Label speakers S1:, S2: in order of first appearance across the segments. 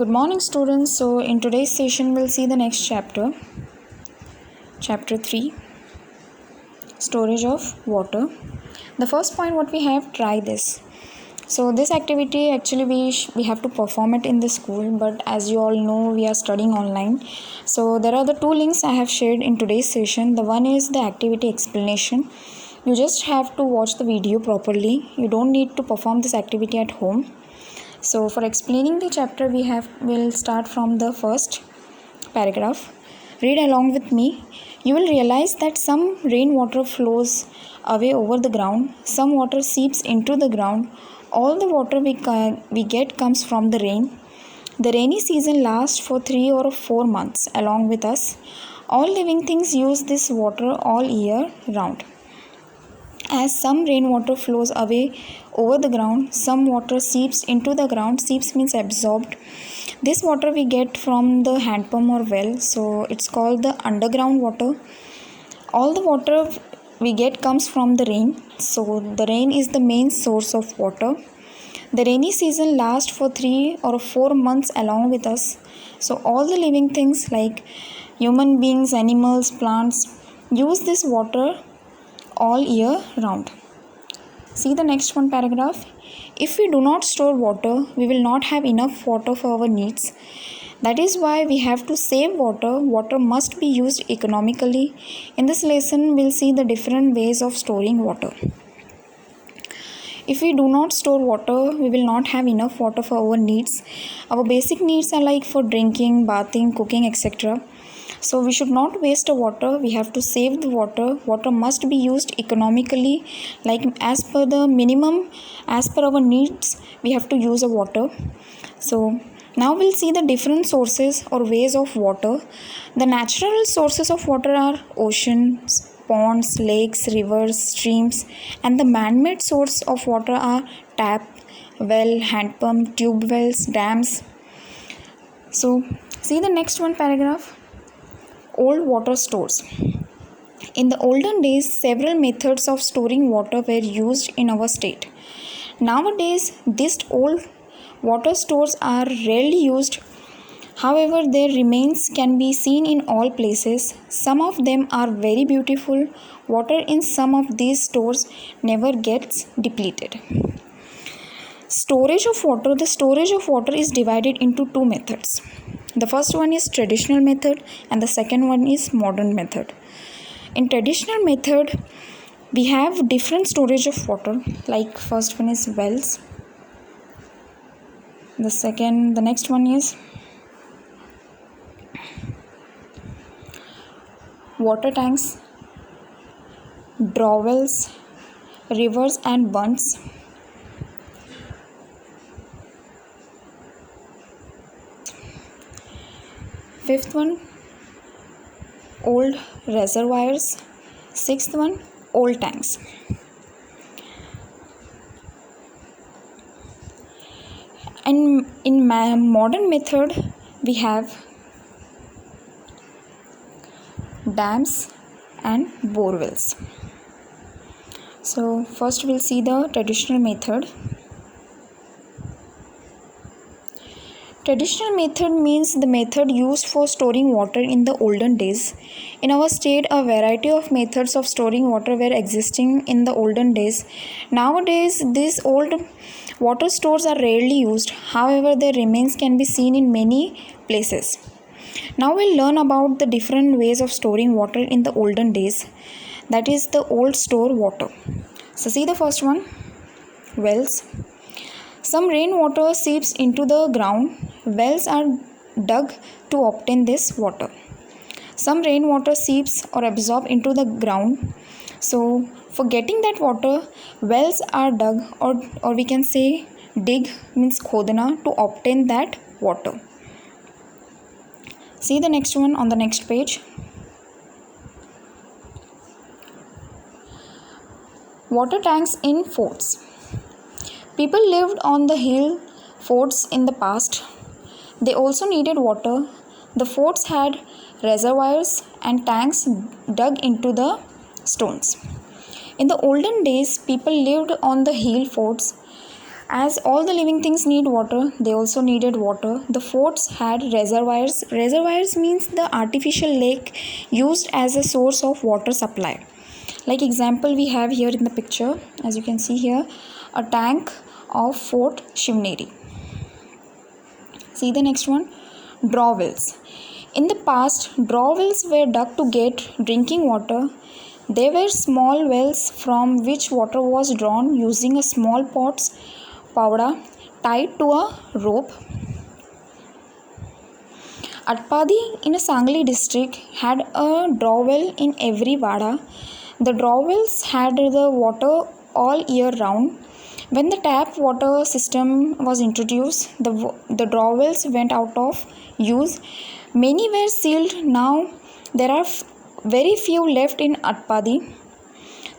S1: Good morning, students. So, in today's session, we'll see the next chapter, chapter 3, storage of water. The first point, what we have, try this. So, this activity actually we have to perform it in the school, but as you all know, we are studying online. So, there are the two links I have shared in today's session. The one is the activity explanation. You just have to watch the video properly. You don't need to perform this activity at home. So for explaining the chapter we'll start from the first paragraph. Read along with me. You will realize that some rainwater flows away over the ground, some water seeps into the ground. All the water we get comes from the rain. The rainy season lasts for 3 or 4 months along with us. All living things use this water all year round. As some rainwater flows away over the ground, some water seeps into the ground. Seeps means absorbed. This water we get from the hand pump or well, so it's called the underground water. All the water we get comes from the rain, so the rain is the main source of water. The rainy season lasts for 3 or 4 months along with us. So all the living things like human beings, animals, plants use this water all year round. See the next one paragraph. If we do not store water, we will not have enough water for our needs. That is why we have to save water. Water must be used economically. In this lesson, we'll see the different ways of storing water. If we do not store water, we will not have enough water for our needs. Our basic needs are like for drinking, bathing, cooking, etc. So we should not waste the water. We have to save the water. Water must be used economically, like as per the minimum, as per our needs, we have to use the water. So now we'll see the different sources or ways of water. The natural sources of water are oceans, ponds, lakes, rivers, streams, and the man-made source of water are tap, well, hand pump, tube wells, dams. So see the next one paragraph. Old water stores. In the olden days, several methods of storing water were used in our state. Nowadays, these old water stores are rarely used. However, their remains can be seen in all places. Some of them are very beautiful. Water in some of these stores never gets depleted. Storage of water. The storage of water is divided into two methods. The first one is traditional method and the second one is modern method. In traditional method, we have different storage of water. Like first one is wells. The next one is water tanks, draw wells, rivers and bunds. Fifth one, old reservoirs. Sixth one, old tanks. And in modern method, we have dams and bore wells. So first we'll see the traditional method. Traditional method means the method used for storing water in the olden days. In our state, a variety of methods of storing water were existing in the olden days. Nowadays, these old water stores are rarely used. However, their remains can be seen in many places. Now we'll learn about the different ways of storing water in the olden days. That is the old store water. So see the first one, wells. Some rainwater seeps into the ground. Wells are dug to obtain this water. Some rainwater seeps or absorb into the ground. So for getting that water, wells are dug or we can say dig means khodna to obtain that water. See the next one on the next page. Water tanks in forts. People lived on the hill forts in the past. They also needed water. The forts had reservoirs and tanks dug into the stones. In the olden days, people lived on the hill forts. As all the living things need water, they also needed water. The forts had reservoirs. Reservoirs means the artificial lake used as a source of water supply. Like example we have here in the picture, as you can see here, a tank of Fort Shivneri. See the next one, draw wells. In the past, draw wells were dug to get drinking water. They were small wells from which water was drawn using a small pots, powder tied to a rope. Atpadi in a Sangli district had a draw well in every vada. The draw wells had the water all year round. When the tap water system was introduced, the draw wells went out of use. Many were sealed. Now there are very few left in Atpadi.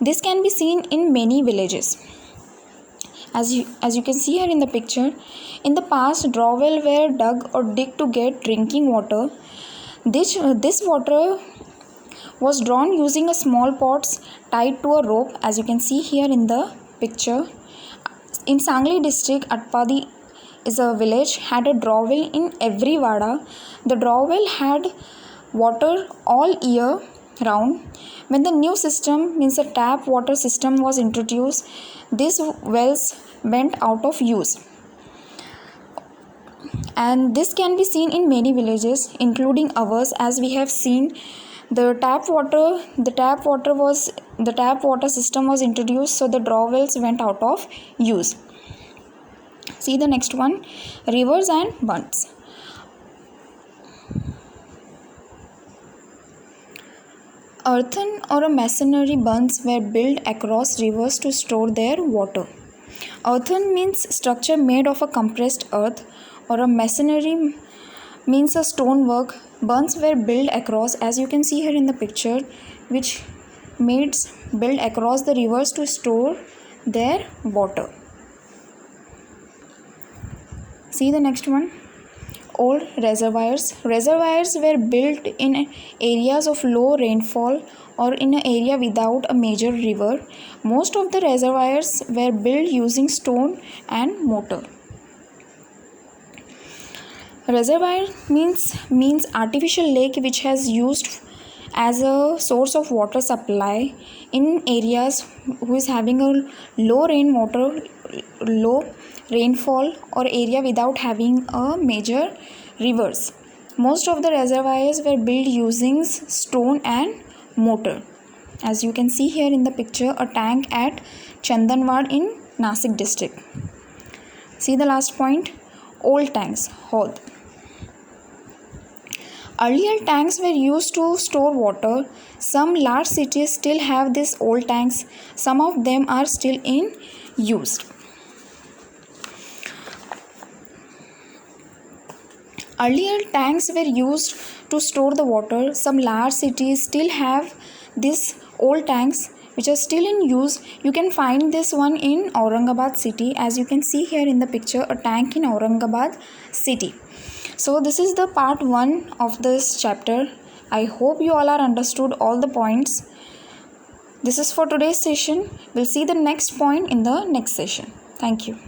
S1: This can be seen in many villages. As you can see here in the picture, in the past, draw wells were dug or dig to get drinking water. This water was drawn using a small pots tied to a rope, as you can see here in the picture. In Sangli district, Atpadi is a village, had a draw well in every vada. The draw well had water all year round. When the new system, means the tap water system, was introduced, these wells went out of use. And this can be seen in many villages, including ours. As we have seen, the tap water system was introduced, so the draw wells went out of use. See the next one, rivers and bunds. Earthen or a masonry bunds were built across rivers to store their water. Earthen means structure made of a compressed earth, or a masonry means a stonework. Bunds were built across, as you can see here in the picture, which maids built across the rivers to store their water. See the next one, old reservoirs. Reservoirs were built in areas of low rainfall or in an area without a major river. Most of the reservoirs were built using stone and mortar. Reservoir means artificial lake which has used as a source of water supply in areas who is having a low rainfall or area without having a major rivers. Most of the reservoirs were built using stone and mortar. As you can see here in the picture, a tank at Chandanwad in Nasik district. See the last point, old tanks, Hod. Earlier tanks were used to store water. Some large cities still have these old tanks. Some of them are still in use. Earlier tanks were used to store the water. Some large cities still have these old tanks which are still in use. You can find this one in Aurangabad city. As you can see here in the picture, a tank in Aurangabad city. So this is the part 1 of this chapter. I hope you all are understood all the points. This is for today's session. We'll see the next point in the next session. Thank you.